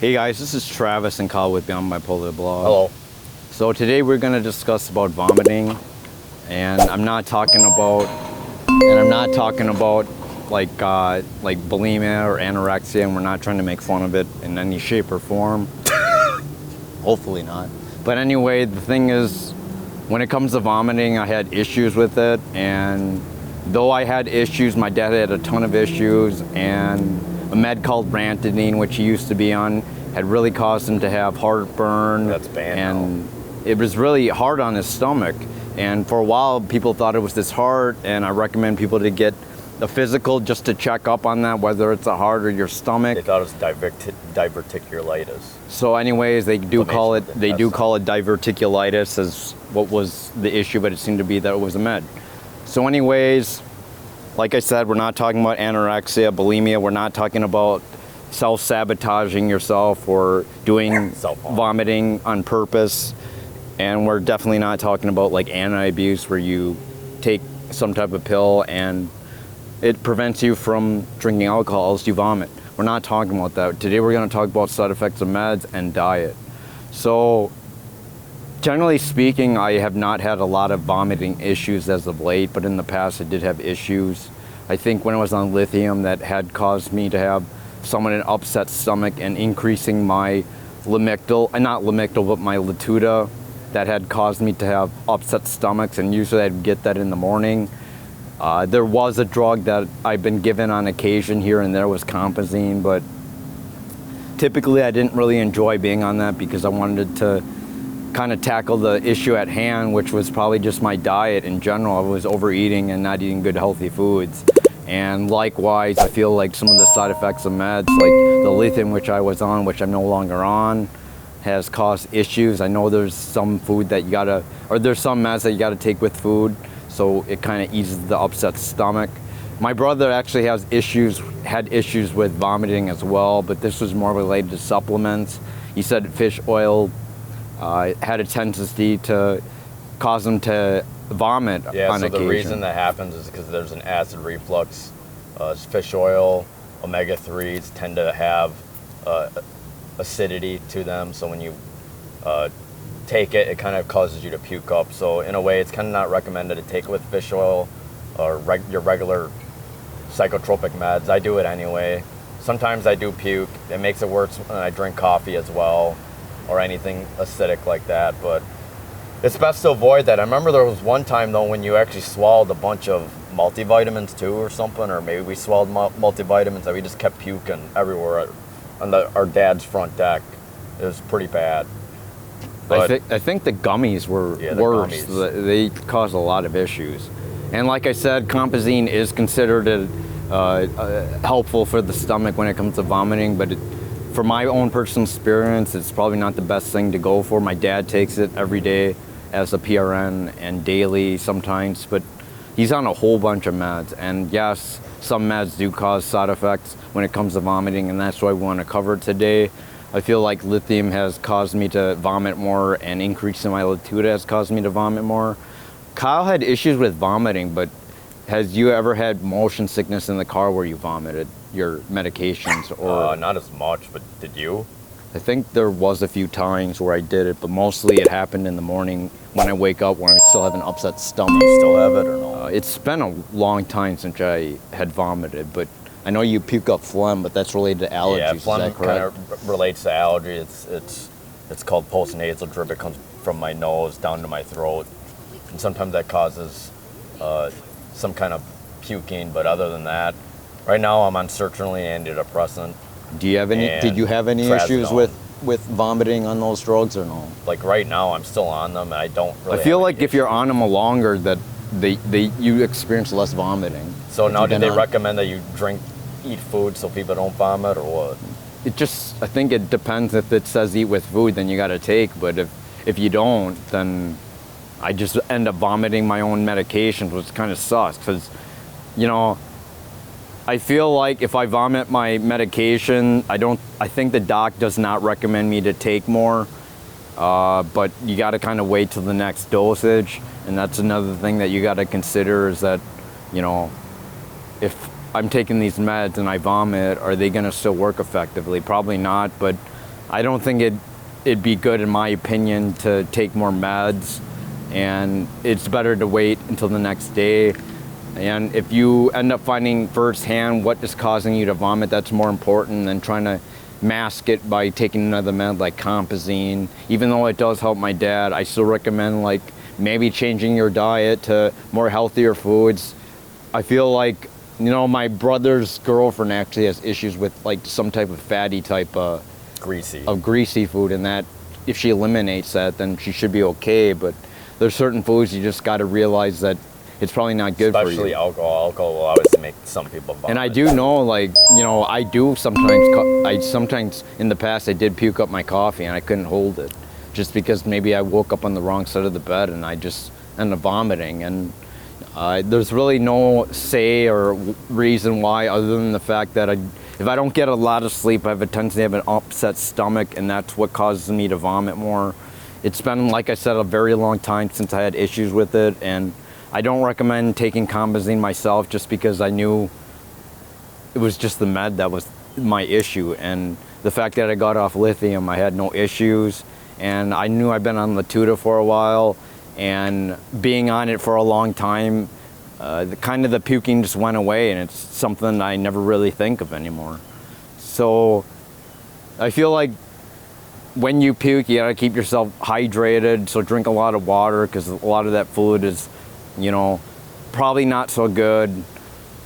Hey guys, this is Travis and Kyle with Beyond Bipolar blog. Hello. So today we're going to discuss about vomiting, and I'm not talking about like bulimia or anorexia, and we're not trying to make fun of it in any shape or form. Hopefully not. But anyway, the thing is, when it comes to vomiting, I had issues with it, and though I had issues, my dad had a ton of issues, and a med called Ranitidine, which he used to be on, had really caused him to have heartburn. That's banned and it was really hard on his stomach. And for a while, people thought it was this heart, and I recommend people to get a physical just to check up on that, whether it's a heart or your stomach. They thought it was diverticulitis. So anyways, they do call it diverticulitis as what was the issue, but it seemed to be that it was a med. So anyways, like I said, we're not talking about anorexia, bulimia. We're not talking about self-sabotaging yourself or doing vomiting on purpose. And we're definitely not talking about like anti-abuse where you take some type of pill and it prevents you from drinking alcohol else you vomit. We're not talking about that. Today we're going to talk about side effects of meds and diet. So generally speaking, I have not had a lot of vomiting issues as of late, but in the past I did have issues. I think when I was on lithium, that had caused me to have somewhat an upset stomach and increasing my my latuda, that had caused me to have upset stomachs, and usually I'd get that in the morning. There was a drug that I've been given on occasion here and there, was Compazine, but typically I didn't really enjoy being on that because I wanted to kind of tackle the issue at hand, which was probably just my diet in general. I was overeating and not eating good healthy foods. And likewise, I feel like some of the side effects of meds, like the lithium, which I was on, which I'm no longer on, has caused issues. I know there's some food that there's some meds that you gotta take with food, so it kind of eases the upset stomach. My brother actually had issues with vomiting as well, but this was more related to supplements. He said fish oil had a tendency to cause him to vomit on occasion. The reason that happens is because there's an acid reflux. Fish oil, omega-3s tend to have acidity to them, so when you take it, it kind of causes you to puke up. So in a way, it's kind of not recommended to take it with fish oil or your regular psychotropic meds. I do it anyway. Sometimes I do puke. It makes it worse when I drink coffee as well, or anything acidic like that, but it's best to avoid that. I remember there was one time though when you actually swallowed a bunch of multivitamins too or something, or maybe we swallowed multivitamins that we just kept puking everywhere on our dad's front deck. It was pretty bad. But I think the gummies were worse. They caused a lot of issues. And like I said, Compazine is considered helpful for the stomach when it comes to vomiting, but for my own personal experience, it's probably not the best thing to go for. My dad takes it every day as a PRN and daily sometimes, but he's on a whole bunch of meds. And yes, some meds do cause side effects when it comes to vomiting, and that's why we want to cover it today. I feel like lithium has caused me to vomit more, and increasing my latuda has caused me to vomit more. Kyle had issues with vomiting, but has you ever had motion sickness in the car where you vomited your medications? Or not as much, but did you? I think there was a few times where I did it, but mostly it happened in the morning when I wake up when I still have an upset stomach. You still have it or no? It's been a long time since I had vomited, but I know you puke up phlegm, but that's related to allergies. Yeah, phlegm is that correct? kind of relates to allergy. It's called postnasal drip. It comes from my nose down to my throat, and sometimes that causes some kind of puking. But other than that, right now I'm on sertraline antidepressant. Do you have any? Did you have any issues with vomiting on those drugs or no? Like right now, I'm still on them, and I don't really. I feel like if you're on them longer, that you experience less vomiting. So now, did they recommend that you eat food so people don't vomit, or what? I think it depends. If it says eat with food, then you got to take. But if you don't, then I just end up vomiting my own medications, which kind of sucks. Because, I feel like if I vomit my medication, I think the doc does not recommend me to take more. But you got to kind of wait till the next dosage, and that's another thing that you got to consider is that, if I'm taking these meds and I vomit, are they going to still work effectively? Probably not, but I don't think it'd be good, in my opinion, to take more meds, and it's better to wait until the next day. And if you end up finding firsthand what is causing you to vomit, that's more important than trying to mask it by taking another med like Compazine. Even though it does help my dad, I still recommend like maybe changing your diet to more healthier foods. I feel like, you know, my brother's girlfriend actually has issues with like some type of fatty type of greasy food, and that if she eliminates that, then she should be okay. But there's certain foods you just got to realize that it's probably not good for you. Especially alcohol. Alcohol will obviously make some people vomit. And I do know, like, you know, I do sometimes in the past I did puke up my coffee and I couldn't hold it, just because maybe I woke up on the wrong side of the bed and I just ended up vomiting. And there's really no say or reason why, other than the fact that if I don't get a lot of sleep, I have a tendency to have an upset stomach, and that's what causes me to vomit more. It's been, like I said, a very long time since I had issues with it, and I don't recommend taking Compazine myself, just because I knew it was just the med that was my issue. And the fact that I got off Lithium, I had no issues, and I knew I'd been on Latuda for a while, and being on it for a long time, the puking just went away, and it's something I never really think of anymore. So I feel like when you puke, you gotta keep yourself hydrated, so drink a lot of water, because a lot of that fluid is, you know, probably not so good.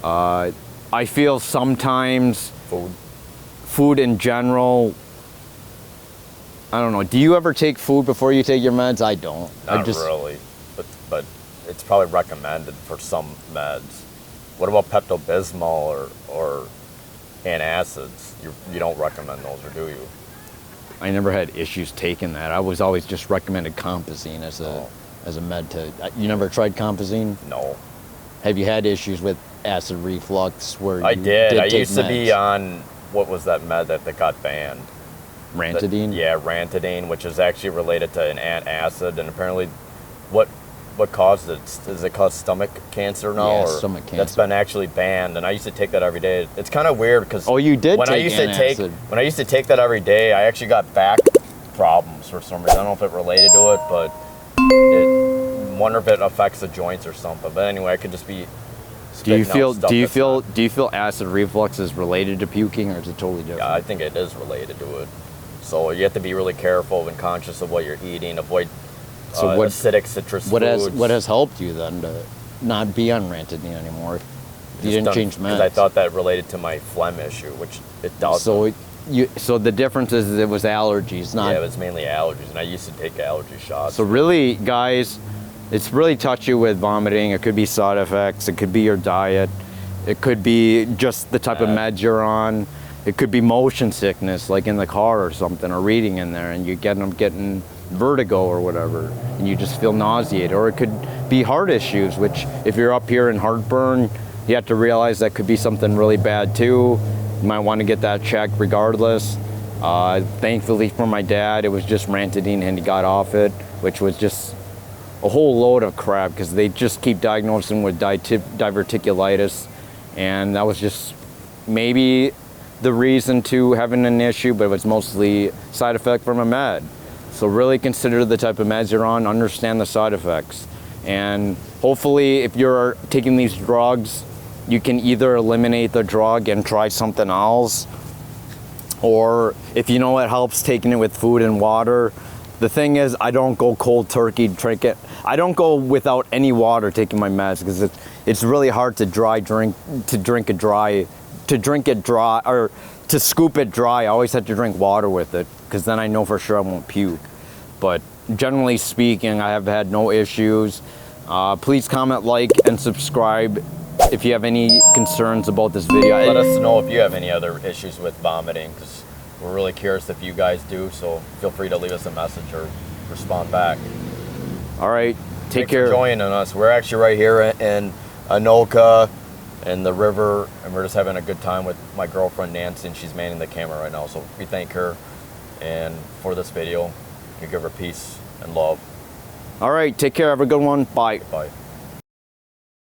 I feel sometimes food in general, I don't know. Do you ever take food before you take your meds? I don't. Not really, but it's probably recommended for some meds. What about Pepto-Bismol or antacids? You don't recommend those, or do you? I never had issues taking that. I was always just recommended Compazine as a med to. You never tried Compazine? No. Have you had issues with acid reflux where I you did. I take used to meds? be on, what was that med that got banned? Rantadine? Yeah, Rantadine, which is actually related to an antacid, and apparently what caused it? Does it cause stomach cancer now? Yeah, or stomach cancer. That's been actually banned, and I used to take that every day. It's kind of weird because you did when take antacid. When I used to take that every day, I actually got back problems for some reason. I don't know if it related to it, but wonder if it affects the joints or something. But anyway, I could just be. Do you feel acid reflux is related to puking, or is it totally different? Yeah, I think it is related to it. So you have to be really careful and conscious of what you're eating. Avoid acidic citrus foods. What has helped you then to not be on Rantadine anymore? You didn't change meds. Because I thought that related to my phlegm issue, which it doesn't. So the difference is it was allergies, not. Yeah, it was mainly allergies, and I used to take allergy shots. So really, guys, it's really touchy with vomiting. It could be side effects. It could be your diet. It could be just the type of meds you're on. It could be motion sickness, like in the car or something, or reading in there, and you getting vertigo or whatever, and you just feel nauseated. Or it could be heart issues, which if you're up here in heartburn, you have to realize that could be something really bad too. You might want to get that checked regardless. Thankfully for my dad, it was just Rantadine, and he got off it, which was just a whole load of crap, because they just keep diagnosing with diverticulitis, and that was just maybe the reason to having an issue, but it was mostly side effect from a med. So really consider the type of meds you're on, understand the side effects, and hopefully if you're taking these drugs, you can either eliminate the drug and try something else, or if you know what helps, taking it with food and water. The thing is, I don't go cold turkey, drink it. I don't go without any water taking my meds, because it's really hard to scoop it dry. I always have to drink water with it, because then I know for sure I won't puke. But generally speaking, I have had no issues. Please comment, like, and subscribe if you have any concerns about this video. Let us know if you have any other issues with vomiting, because we're really curious if you guys do, so feel free to leave us a message or respond back. All right, take care. Thanks for joining us. We're actually right here in Anoka in the river, and we're just having a good time with my girlfriend Nancy, and she's manning the camera right now, so we thank her. And for this video, we give her peace and love. All right, take care. Have a good one. Bye. Bye.